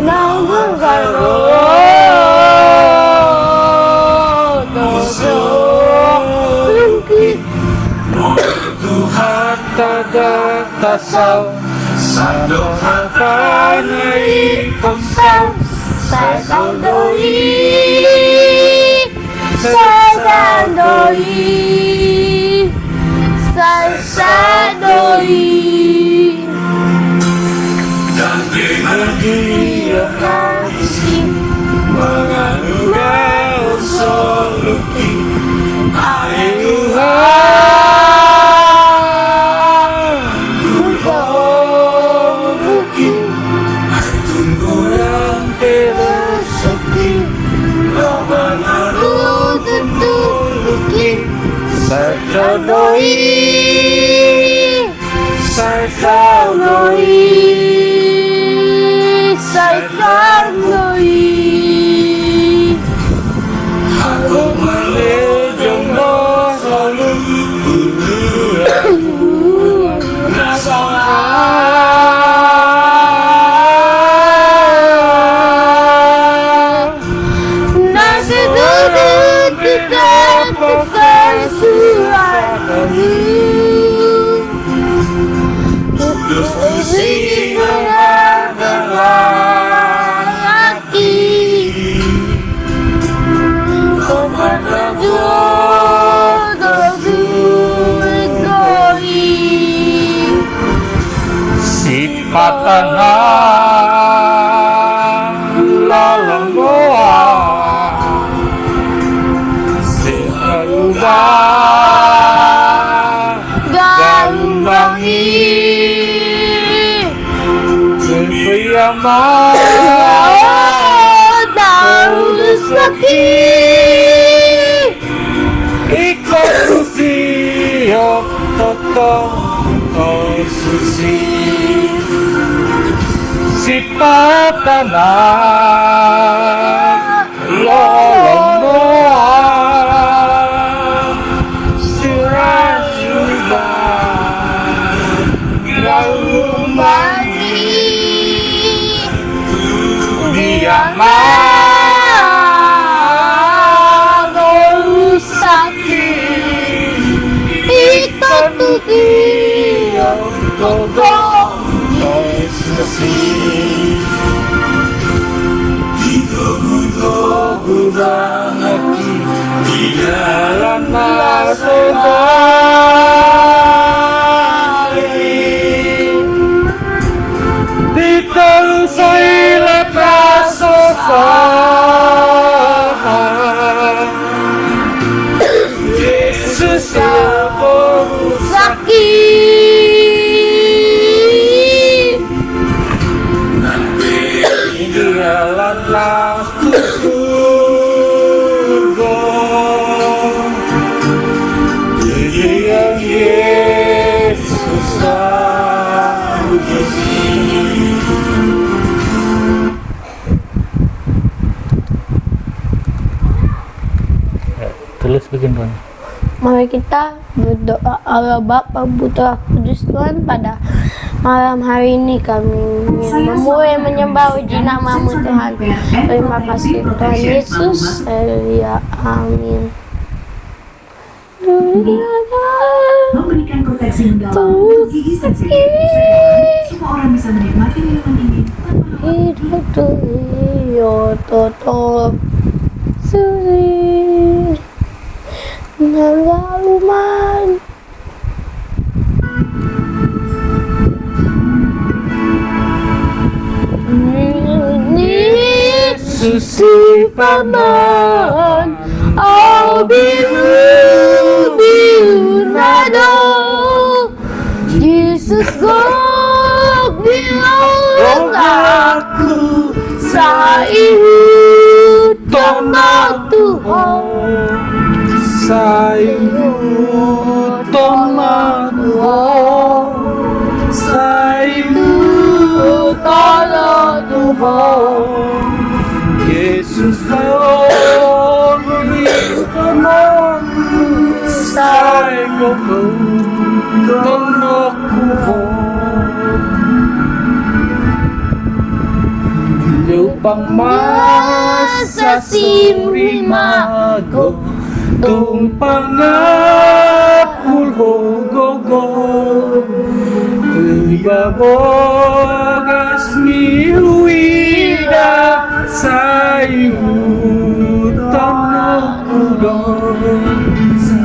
나는 살고 Tasau Sando hakanai Kumsau Sasandoi Sasandoi Sasandoi Dan dengan dia kasih menganugerah soluki Hai Tuhan Engkau mungkin Hai tunggu yang rezeki Lawan tutuluki Sasandoi Sasandoi Sasandoi Aku melejong selalu Nasi duduk di tempat tersurat Musik adalah hati Kepada jodoh surgoi Sifat tanah lalang doa Seharubah Gambangi Sepiyamah Daun sakit Ikut susi Totong susi Sifat tanah lolong doa Surah Gambangi Diamah Daun sakit Ikut dia Totong Gudang-gudang di dalam masa ditelusuri lepas Yesus yang sakit Dialah surga Dia Yesus tulis bikin Tuhan. Mari kita berdoa Allah Bapa Putra Kudus Tuhan pada malam hari ini kami memuji menyembah uji nama-Mu Tuhan. Terima kasih Tuhan Yesus. Haleluya. Amin. Memberikan proteksi mendalam gigi sensitif. Semua orang bisa menikmati minuman ini tanpa Hidup tuh toto suri nanggaluman Susi paman au biru nado Jesus gok bilang aku saihu tomat Tuhan Saibu tomat Tuhan Saibu tomat Tuhan Yesus kau berikan aku Saibu tomat Tuhan Tumpang masa surimago, tumpang apul gogo, bogas miluida sayu tono kudo,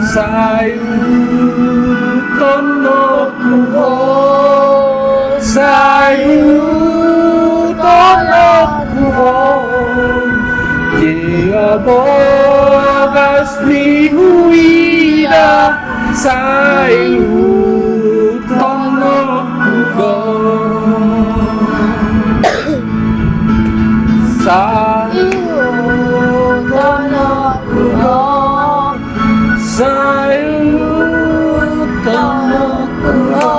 sayu tono kudo, sayu tono kudo. Dia bogas miluida sayu tono kudo, sayu tono kudo, sayu tono kudo.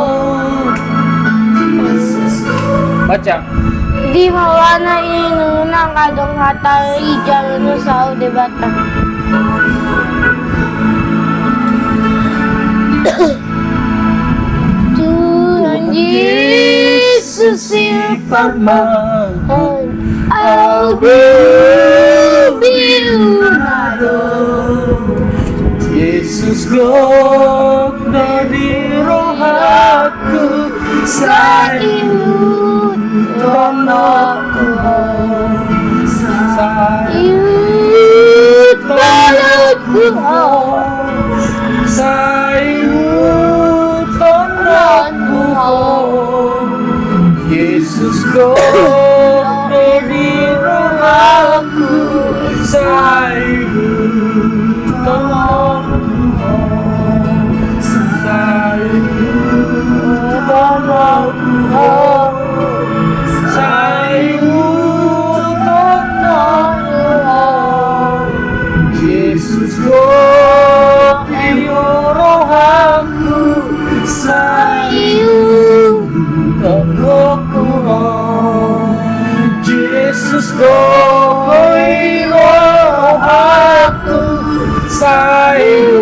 Baca. Di mawana inunang kadong hatari jalur sa debata. Tuhan Yesus Firman I'll be Yesus gok dari rohaku sayu tonoku sayu tonoku sayu tonoku Yesus gok dari rohaku sayu tonoku Yesus go rohaku sayu tonoku Yesus go rohaku sayu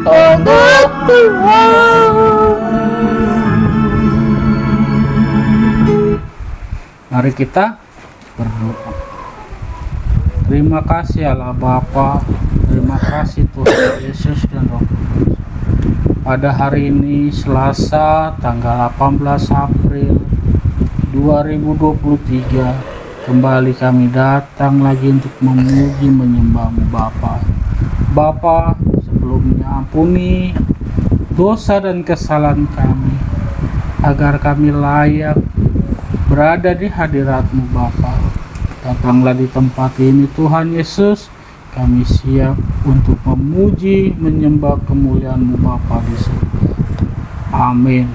tonoku. Mari kita berdoa. Terima kasih Allah Bapa, terima kasih Tuhan Yesus dan Roh Kudus. Pada hari ini Selasa tanggal 18 April 2023 kembali kami datang lagi untuk memuji menyembah-Mu Bapa. Bapa, sebelumnya ampuni dosa dan kesalahan kami agar kami layak berada di hadirat-Mu Bapa. Datanglah di tempat ini Tuhan Yesus, kami siap untuk memuji menyembah kemuliaan-Mu Bapa di surga. Amin.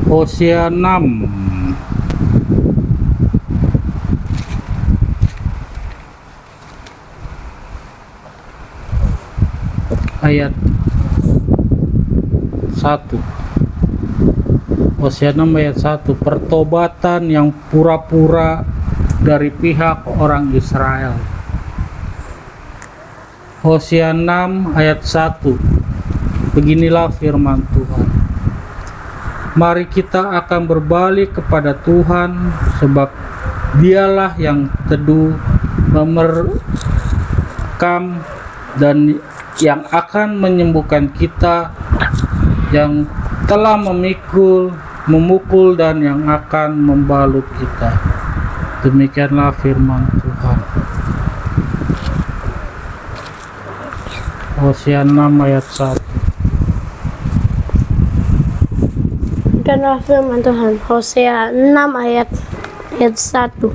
Hosea 6 ayat 1. Hosea 6 ayat 1. Pertobatan yang pura-pura dari pihak orang Israel. Hosea 6 ayat 1. Beginilah firman Tuhan. Mari kita akan berbalik kepada Tuhan, sebab Dialah yang teduh, memerkam, dan yang akan menyembuhkan kita, yang telah memukul dan yang akan membalut kita. Demikianlah firman Tuhan. Hosea 6 ayat 1. Demikianlah firman Tuhan. Hosea 6 ayat 1.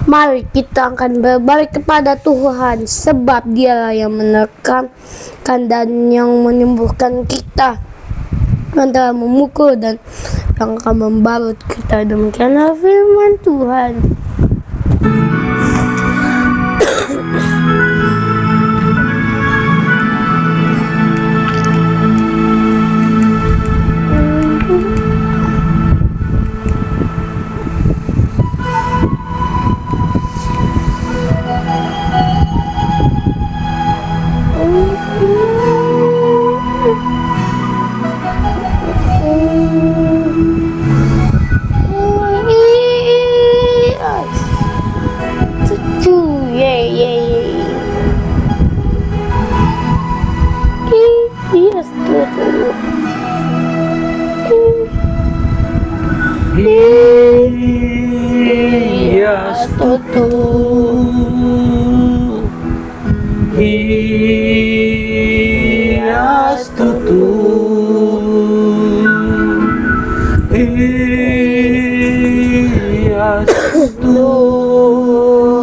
Mari kita akan berbalik kepada Tuhan, sebab Dialah yang menerkamkan dan yang menyembuhkan kita, yang telah memukul dan yang akan membalut kita. Demikianlah firman Tuhan.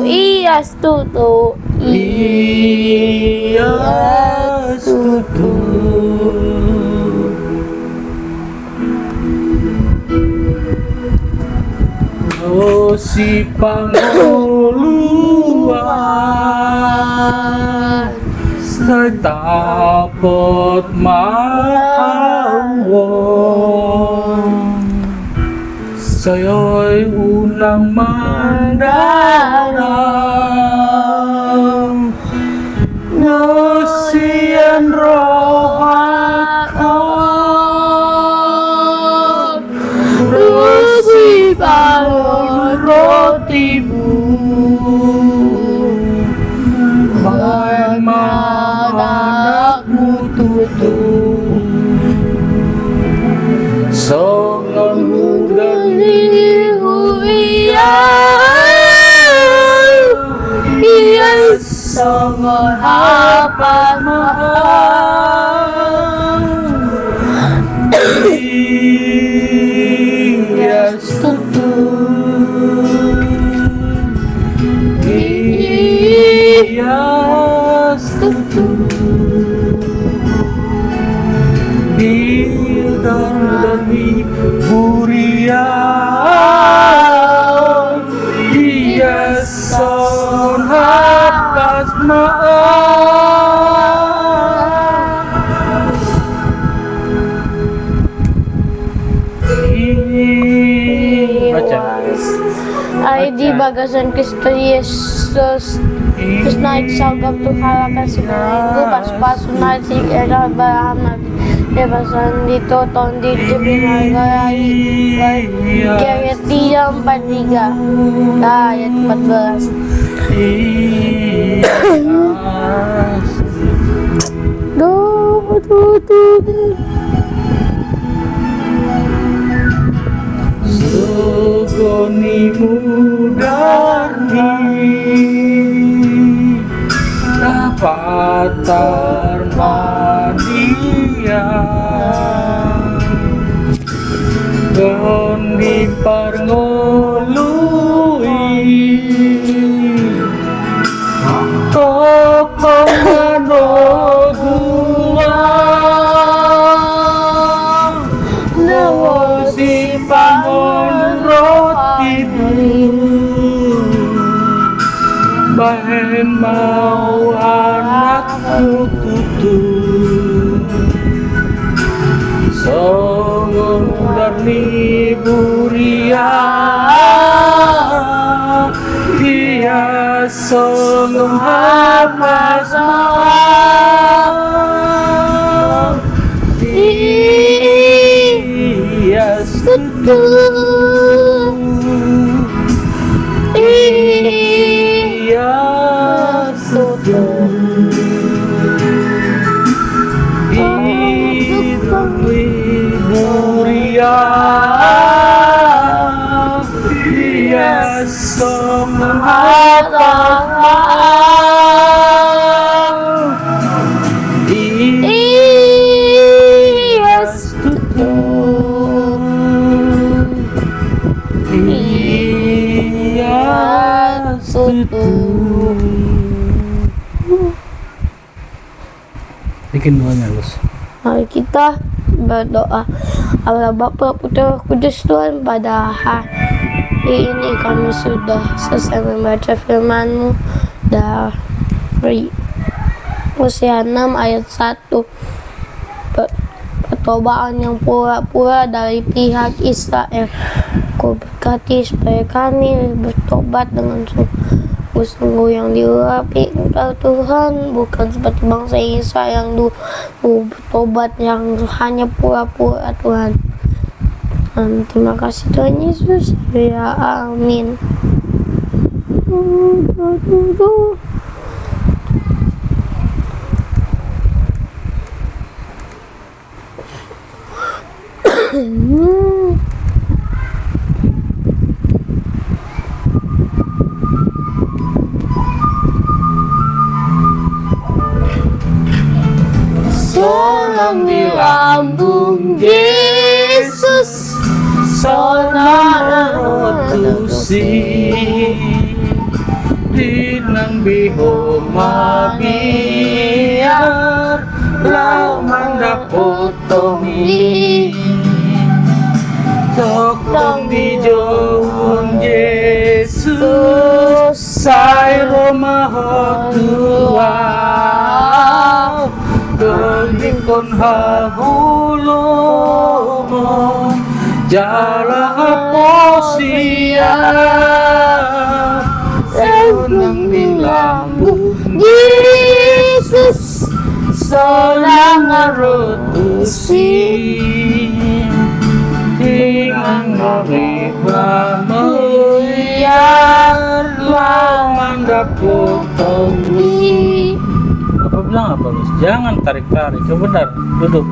Iastutu. Iastutu. Oh si panguluan setapot mawon sayo'y unang mandarang ngasian rohakan rusi bangun rotimu manakmu tutu songon songon apa iastutu iastutu Dildani burian ia son hapas Ay di bagasan Kristo Yesus terus naik sagap tuh halakan si minggu pas naik si era Abraham bebasan dito ton dito binagarai ayat 3:43 ayat 14 Sugoni mudarni dapatar mania Gondi parngolui Toko manogua Nawosi pangon rotimu Bahen mau anakku tutu Songon darni buria Dia songon hapas maaf Iastutu Iastutu Buria Dia songon hapas maaf Iastutu Bikin doanya Lus. Mari kita berdoa. Allah Bapa Putra Kudus Tuhan, pada hari ini kami sudah selesai membaca firman-Mu dari Hosea 6 ayat 1. Pertobaan yang pura-pura dari pihak Israel. Kau berkati supaya kami bertobat dengan sungguh yang diurapi Engkau Tuhan, bukan seperti bangsa Israel yang dulu bertobat yang hanya pura-pura Tuhan. Dan terima kasih Tuhan Yesus, ya amin. Solang di lambung Yesus, solang rotus Dinang bihong mabiar lau mandapot tomi Tokong bijong Yesus Sai romaho tuaw Gengikon hahulong Jala aposia Senang dilambung Yesus Solang arutusi Tingang ngariba meyar Laman dapur tomi Apa bilang apa Gus? Jangan tarik-tarik, ya benar, duduk.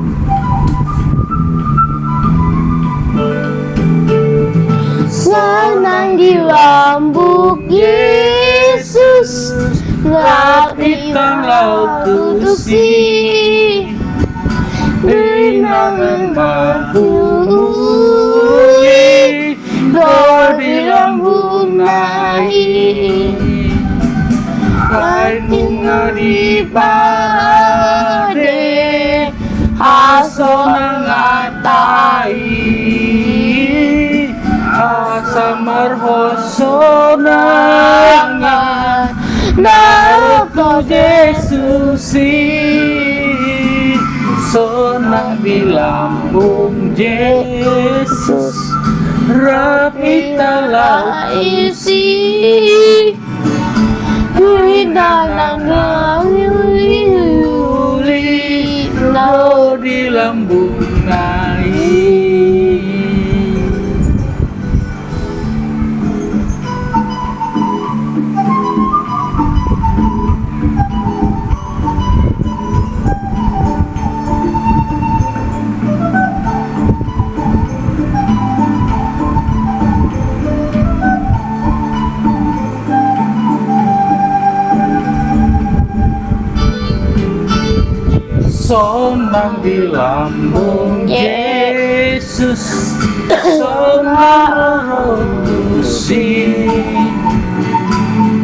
Senang dilambung Yesus Lapitang laut tusi Dinangan mabui Doa dilambung naik Kain bunga di parade Hasona ngatai Asa marhosona Naruto Yesusi Sonang dilambung Yesus Rapita isi Dinanang uli Lau dilambung naik Sonang dilambung Yesus Sonang rotusi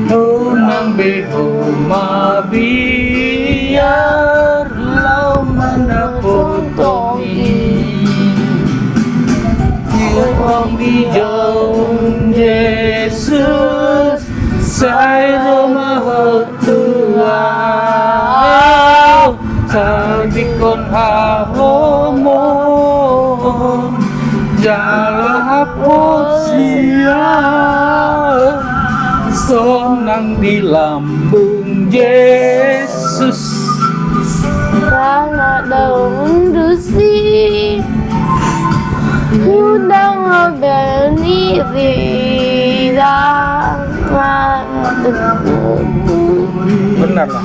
Nunang beho mabiar Lau mandapotongi Tiong dijong Yesus Sai romaho tuaw Sadikon haromon Jala aposia Sonang dilambung Yesus Sangat daun dusi Udang ngobeni ridang Benar lah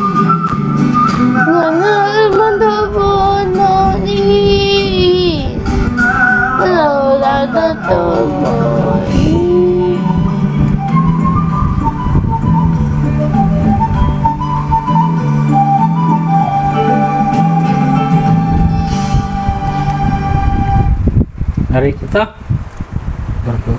Ngangal mantapono ni Laula tatomoi Mari kita berdoa.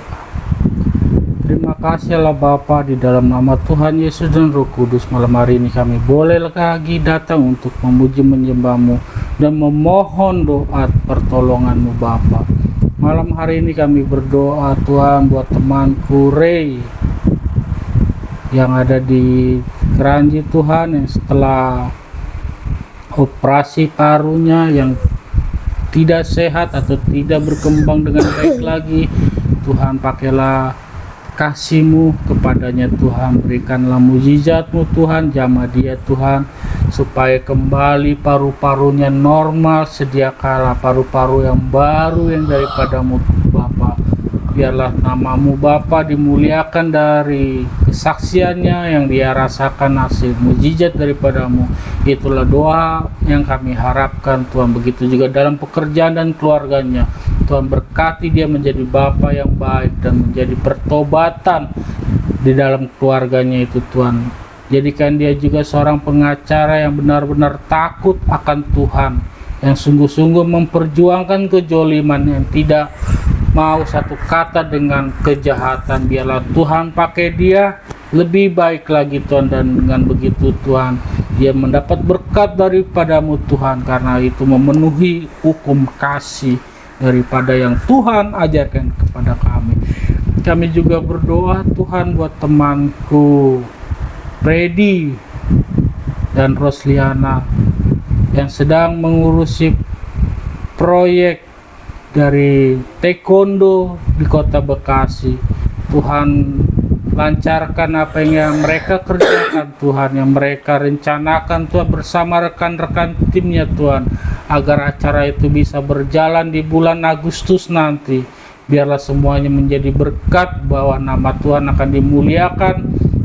Terima kasihlah Bapa, di dalam nama Tuhan Yesus dan Roh Kudus, malam hari ini kami boleh lagi datang untuk memuji menyembah-Mu dan memohon doa pertolongan-Mu Bapa. Malam hari ini kami berdoa Tuhan buat temanku Ray yang ada di Keranji Tuhan, yang setelah operasi parunya yang tidak sehat atau tidak berkembang dengan baik lagi. Tuhan, pakailah kasih-Mu kepadanya Tuhan, berikanlah mujizat-Mu Tuhan, jamah dia Tuhan supaya kembali paru-parunya normal, sediakalah paru-paru yang baru yang daripada-Mu Bapa. Biarlah nama-Mu Bapa dimuliakan dari kesaksiannya yang dia rasakan hasil mujizat daripada-Mu. Itulah doa yang kami harapkan Tuhan. Begitu juga dalam pekerjaan dan keluarganya. Tuhan berkati dia menjadi bapa yang baik dan menjadi pertobatan di dalam keluarganya itu Tuhan. Jadikan dia juga seorang pengacara yang benar-benar takut akan Tuhan, yang sungguh-sungguh memperjuangkan kejoliman, yang tidak mau satu kata dengan kejahatan. Biarlah Tuhan pakai dia lebih baik lagi Tuhan, dan dengan begitu Tuhan dia mendapat berkat daripadamu Tuhan, karena itu memenuhi hukum kasih daripada yang Tuhan ajarkan kepada kami. Kami juga berdoa Tuhan buat temanku Freddy dan Rosliana yang sedang mengurusi proyek dari taekwondo di kota Bekasi. Tuhan lancarkan apa yang mereka kerjakan Tuhan, yang mereka rencanakan Tuhan bersama rekan-rekan timnya Tuhan, agar acara itu bisa berjalan di bulan Agustus nanti. Biarlah semuanya menjadi berkat, bahwa nama Tuhan akan dimuliakan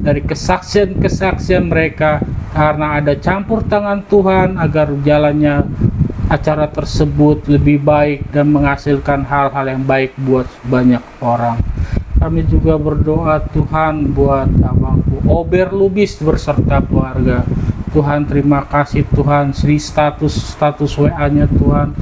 dari kesaksian-kesaksian mereka, karena ada campur tangan Tuhan agar jalannya acara tersebut lebih baik dan menghasilkan hal-hal yang baik buat banyak orang. Kami juga berdoa Tuhan buat abangku Ober Lubis berserta keluarga. Tuhan, terima kasih Tuhan, status WA-nya Tuhan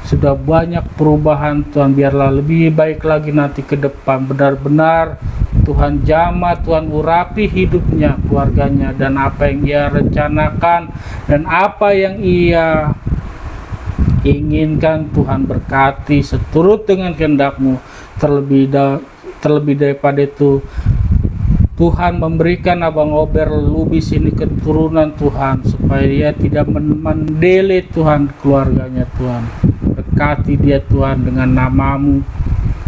sudah banyak perubahan Tuhan. Biarlah lebih baik lagi nanti ke depan. Benar-benar Tuhan jamah, Tuhan urapi hidupnya, keluarganya, dan apa yang ia rencanakan dan apa yang ia inginkan. Tuhan berkati seturut dengan kehendak-Mu. Terlebih daripada itu, Tuhan memberikan Abang Ober Lubis ini keturunan Tuhan, supaya dia tidak mendele Tuhan keluarganya Tuhan. Berkati dia Tuhan dengan nama-Mu,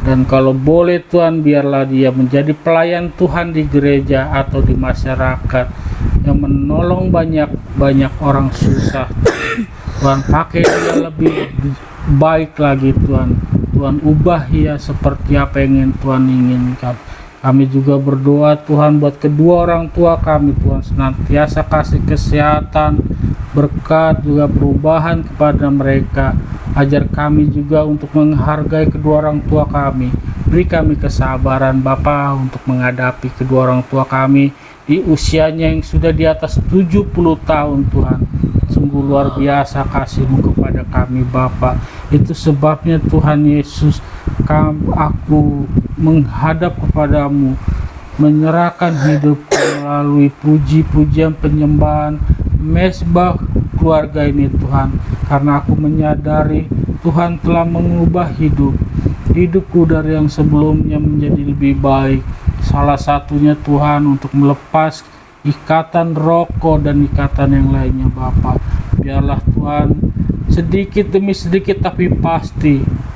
dan kalau boleh Tuhan, biarlah dia menjadi pelayan Tuhan di gereja atau di masyarakat yang menolong banyak orang susah. Tuhan, pakai dia lebih baik lagi Tuhan. Tuhan, ubah ia seperti apa yang ingin Tuhan inginkan. Kami juga berdoa Tuhan buat kedua orang tua kami Tuhan, senantiasa kasih kesehatan, berkat, juga perubahan kepada mereka. Ajar kami juga untuk menghargai kedua orang tua kami. Beri kami kesabaran Bapa untuk menghadapi kedua orang tua kami di usianya yang sudah di atas 70 tahun Tuhan. Sungguh luar biasa kasih-Mu kepada kami Bapa. Itu sebabnya Tuhan Yesus, aku menghadap kepadamu, menyerahkan hidupku melalui puji-pujian, penyembahan, mesbah keluarga ini Tuhan, karena aku menyadari Tuhan telah mengubah hidupku dari yang sebelumnya menjadi lebih baik. Salah satunya Tuhan untuk melepas ikatan rokok dan ikatan yang lainnya Bapa. Biarlah Tuhan, sedikit demi sedikit tapi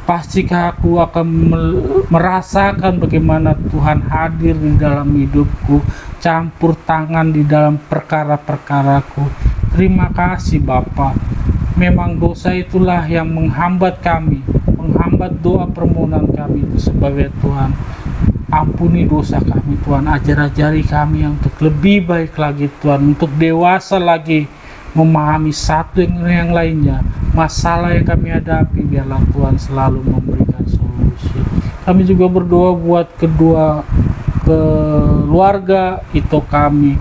pastikah aku akan merasakan bagaimana Tuhan hadir di dalam hidupku, campur tangan di dalam perkara-perkaraku. Terima kasih Bapa. Memang dosa itulah yang menghambat kami, menghambat doa permohonan kami itu. Sebagai Tuhan, ampuni dosa kami Tuhan, ajar-ajari kami untuk lebih baik lagi Tuhan, untuk dewasa lagi memahami satu yang lainnya. Masalah yang kami hadapi, biarlah Tuhan selalu memberikan solusi. Kami juga berdoa buat kedua keluarga itu kami,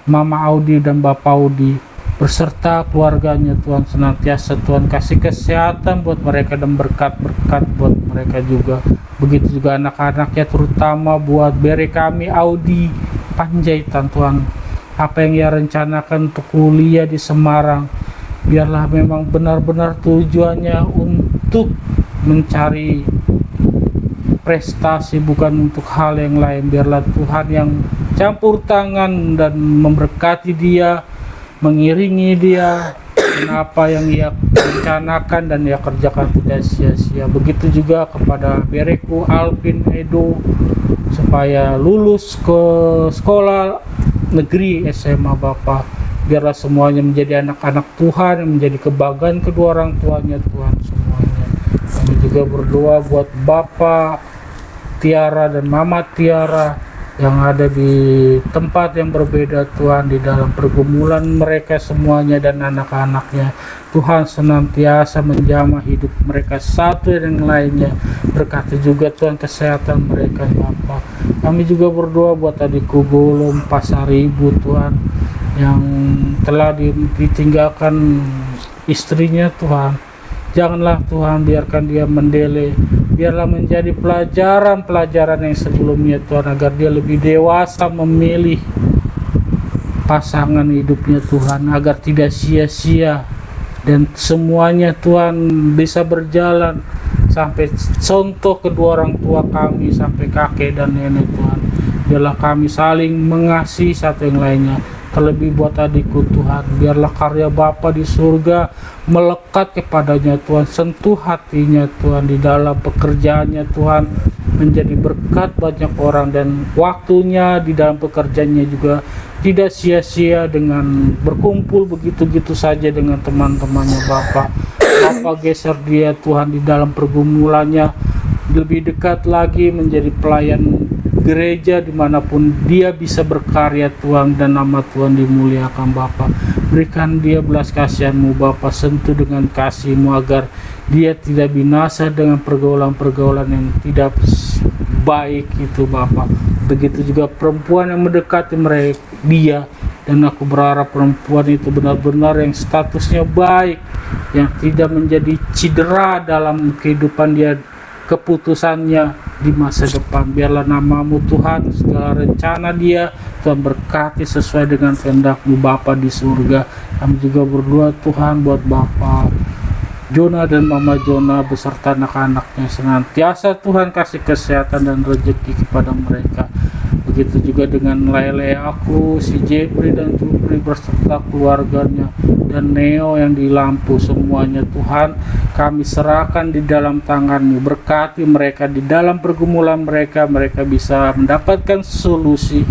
Mama Audi dan Bapak Audi berserta keluarganya Tuhan, senantiasa Tuhan kasih kesehatan buat mereka dan berkat-berkat buat mereka juga. Begitu juga anak-anaknya, terutama buat bere kami Audi Panjaitan Tuhan, apa yang ia rencanakan untuk kuliah di Semarang, biarlah memang benar-benar tujuannya untuk mencari prestasi, bukan untuk hal yang lain. Biarlah Tuhan yang campur tangan dan memberkati dia, mengiringi dia, dan apa yang ia rencanakan dan ia kerjakan tidak sia-sia. Begitu juga kepada bereku Alvin Edo, supaya lulus ke sekolah negeri SMA Bapak. Biarlah semuanya menjadi anak-anak Tuhan yang menjadi kebanggaan kedua orang tuanya Tuhan semuanya. Kami juga berdoa buat Bapak Tiara dan Mama Tiara yang ada di tempat yang berbeda Tuhan, di dalam pergumulan mereka semuanya dan anak-anaknya. Tuhan senantiasa menjamah hidup mereka satu dan yang lainnya. Berkati juga Tuhan kesehatan mereka Bapak. Kami juga berdoa buat adikku Golom Pasaribu Tuhan, yang telah ditinggalkan istrinya Tuhan. Janganlah Tuhan biarkan dia mendele. Biarlah menjadi pelajaran-pelajaran yang sebelumnya Tuhan, agar dia lebih dewasa memilih pasangan hidupnya Tuhan, agar tidak sia-sia dan semuanya Tuhan bisa berjalan sampai contoh kedua orang tua kami, sampai kakek dan nenek Tuhan. Biarlah kami saling mengasihi satu yang lainnya. Terlebih buat adikku Tuhan, biarlah karya Bapa di surga melekat kepadanya Tuhan, sentuh hatinya Tuhan, di dalam pekerjaannya Tuhan menjadi berkat banyak orang, dan waktunya di dalam pekerjaannya juga tidak sia-sia dengan berkumpul begitu-gitu saja dengan teman-temannya Bapa. Bapa geser dia Tuhan di dalam pergumulannya, lebih dekat lagi menjadi pelayan gereja dimanapun dia bisa berkarya Tuhan, dan nama Tuhan dimuliakan Bapa. Berikan dia belas kasihan-Mu Bapa, sentuh dengan kasih-Mu agar dia tidak binasa dengan pergaulan-pergaulan yang tidak baik itu Bapa. Begitu juga perempuan yang mendekati mereka dia, dan aku berharap perempuan itu benar-benar yang statusnya baik, yang tidak menjadi cedera dalam kehidupan dia, keputusannya di masa depan. Biarlah nama-Mu Tuhan, segala rencana dia Tuhan berkati sesuai dengan kehendak-Mu Bapa di surga. Kami juga berdoa Tuhan buat Bapa Jona dan Mama Jona beserta anak-anaknya, senantiasa Tuhan kasih kesehatan dan rezeki kepada mereka. Begitu juga dengan Lele aku, si Jepri dan Jupri beserta keluarganya, dan Neo yang di Lampu, semuanya Tuhan kami serahkan di dalam tangan-Mu. Berkati mereka di dalam pergumulan mereka, mereka bisa mendapatkan solusi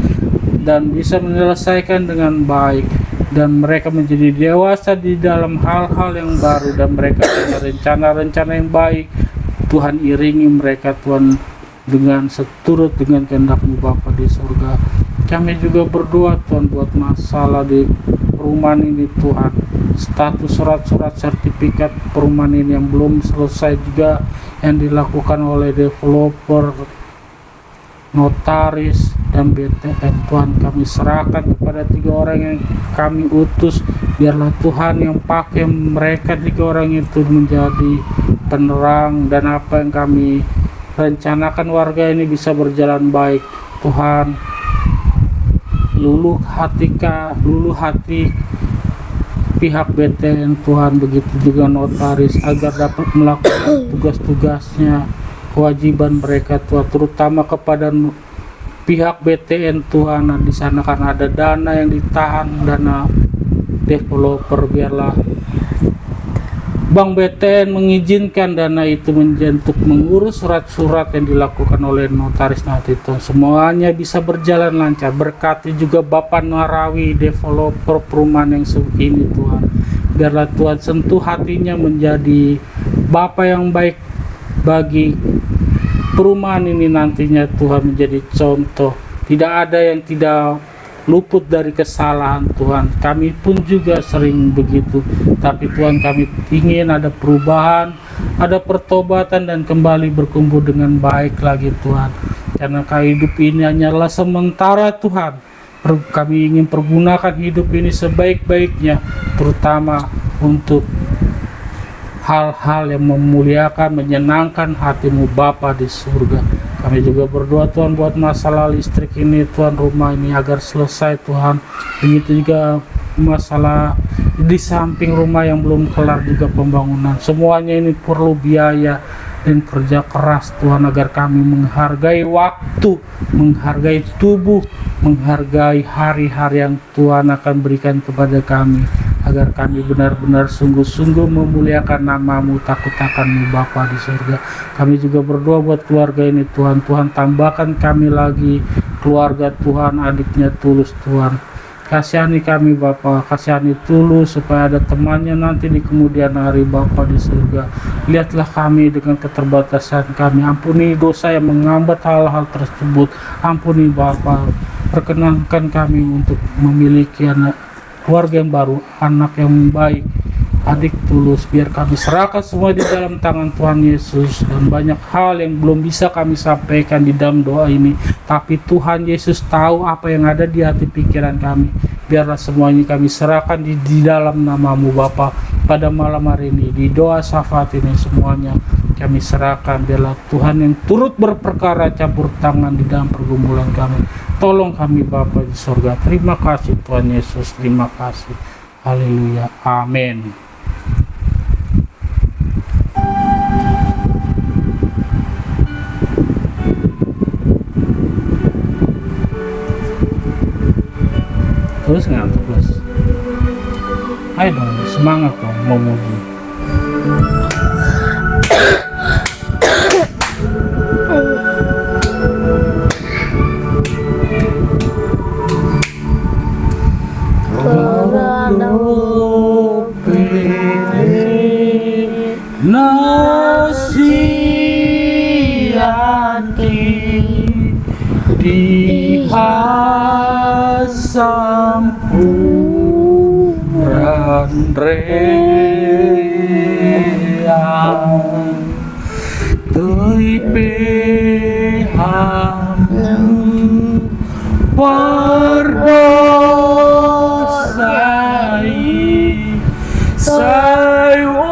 dan bisa menyelesaikan dengan baik, dan mereka menjadi dewasa di dalam hal-hal yang baru, dan mereka punya rencana-rencana yang baik. Tuhan iringi mereka Tuhan dengan seturut dengan kehendak-Mu Bapa di surga. Kami juga berdoa Tuhan buat masalah di perumahan ini Tuhan, status surat-surat sertifikat perumahan ini yang belum selesai juga, yang dilakukan oleh developer, notaris, dan BTN. Tuhan kami serahkan kepada 3 orang yang kami utus. Biarlah Tuhan yang pakai mereka 3 orang itu menjadi penerang, dan apa yang kami rencanakan warga ini bisa berjalan baik. Tuhan luluh hati pihak BTN Tuhan, begitu juga notaris, agar dapat melakukan tugas-tugasnya, kewajiban mereka Tuhan, terutama kepada pihak BTN Tuhan. Di sana karena ada dana yang ditahan, dana developer, biarlah Bank BTN mengizinkan dana itu untuk mengurus surat-surat yang dilakukan oleh notaris nanti Tuhan. Semuanya bisa berjalan lancar. Berkati juga Bapak Narawi, developer perumahan yang ini Tuhan. Biarlah Tuhan sentuh hatinya menjadi Bapak yang baik bagi perumahan ini nantinya Tuhan, menjadi contoh. Tidak ada yang tidak luput dari kesalahan Tuhan. Kami pun juga sering begitu, tapi Tuhan kami ingin ada perubahan, ada pertobatan, dan kembali berkumpul dengan baik lagi Tuhan. Karena hidup ini hanyalah sementara Tuhan. Kami ingin pergunakan hidup ini sebaik-baiknya, terutama untuk hal-hal yang memuliakan, menyenangkan hati-Mu Bapa di surga. Kami juga berdoa Tuhan buat masalah listrik ini Tuhan, rumah ini agar selesai Tuhan. Begitu juga masalah di samping rumah yang belum kelar juga pembangunan. Semuanya ini perlu biaya dan kerja keras Tuhan, agar kami menghargai waktu, menghargai tubuh, menghargai hari-hari yang Tuhan akan berikan kepada kami, agar kami benar-benar sungguh-sungguh memuliakan nama-Mu, takut akan-Mu Bapa di surga. Kami juga berdoa buat keluarga ini Tuhan. Tuhan tambahkan kami lagi keluarga Tuhan, adiknya Tulus Tuhan. Kasihani kami Bapa, kasihani Tulus supaya ada temannya nanti di kemudian hari Bapa di surga. Lihatlah kami dengan keterbatasan kami, ampuni dosa yang menghambat hal-hal tersebut. Ampuni Bapa, perkenankan kami untuk memiliki anak keluarga yang baru, anak yang baik, adik Tulus. Biar kami serahkan semua di dalam tangan Tuhan Yesus, dan banyak hal yang belum bisa kami sampaikan di dalam doa ini, tapi Tuhan Yesus tahu apa yang ada di hati pikiran kami. biarlah semuanya kami serahkan di dalam nama-Mu Bapa. Pada malam hari ini di doa syafaat ini semuanya kami serahkan, biarlah Tuhan yang turut berperkara campur tangan di dalam pergumulan kami. Tolong kami Bapa di sorga. Terima kasih Tuhan Yesus, terima kasih. Haleluya, amin. Terus ngantuk terus. Ayo dong, semangat dong memuji. Nasihati di hasampuran reang tuipehamu perdosai sayo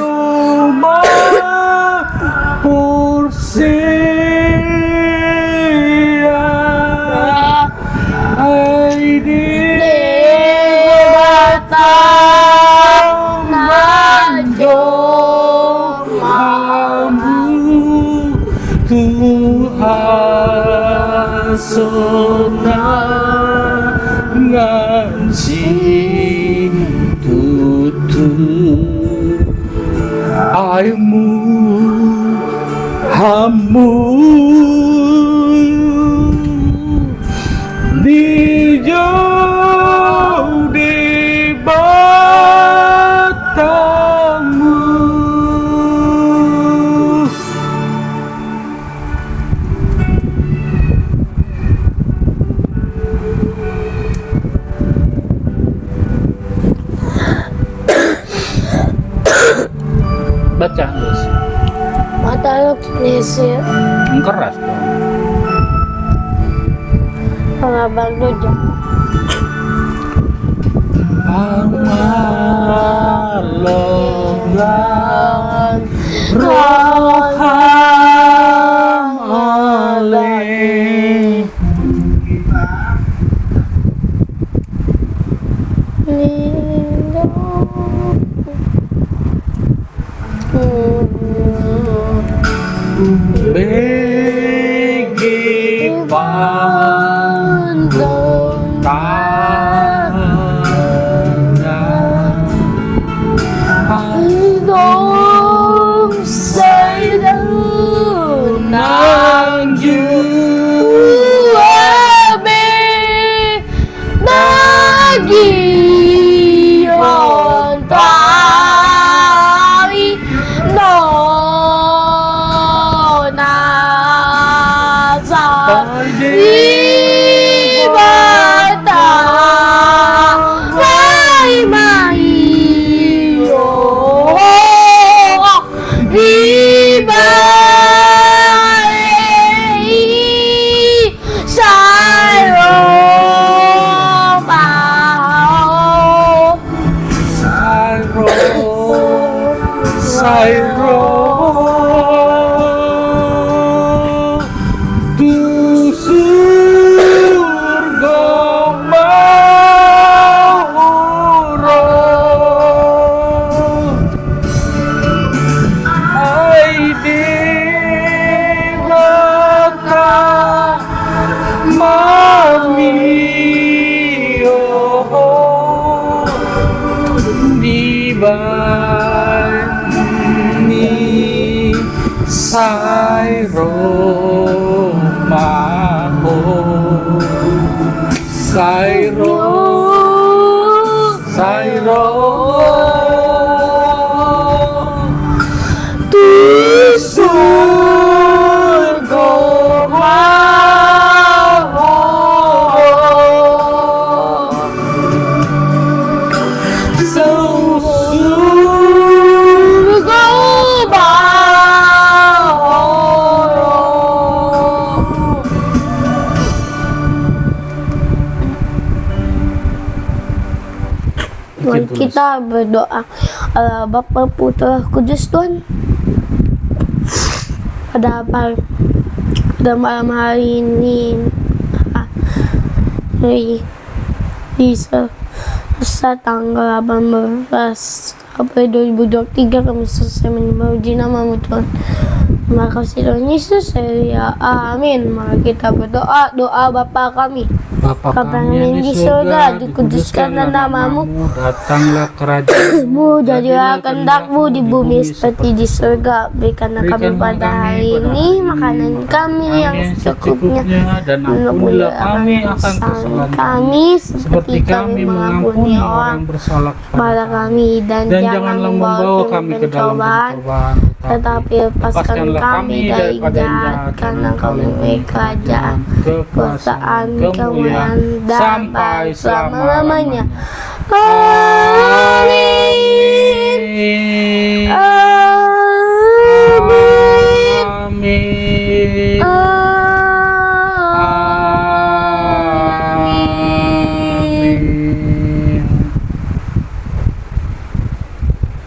luma pursia ai debatang najomamu Tuhan sonangan si tutup aimu hamu di jauh di batangmu. Baca terus. Mata Nesir, Keras dong. pengabang dojo. Amalongan roham aleh begi Bikin tulis. kita berdoa Allah Bapa Putra Kudus Tuhan. Pada malam hari ini di selesai tanggal 18 April 2023 kami selesai memuji nama-Mu Tuhan. Terima kasih Tuhan Yesus. Amin. Mari kita berdoa. Doa Bapa kami. Bapa Kami kami yang di surga, dikuduskanlah nama-Mu. Datanglah kerajaan-Mu, Jadilah kehendak-Mu di bumi seperti di surga. Berikanlah kami pada hari ini makanan kami yang secukupnya, dan dan ampunilah kami akan kesalahan kesalahan kami seperti kami mengampuni orang bersalah kepada kami, dan janganlah membawa kami ke dalam pencobaan, tetapi lepaskan kami dari jahat, karena kami memiliki kerajaan, kekuasaan, kemuliaan sampai selama-lamanya. Amin. Amin. Amin.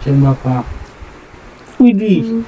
Coba Pak. Widih.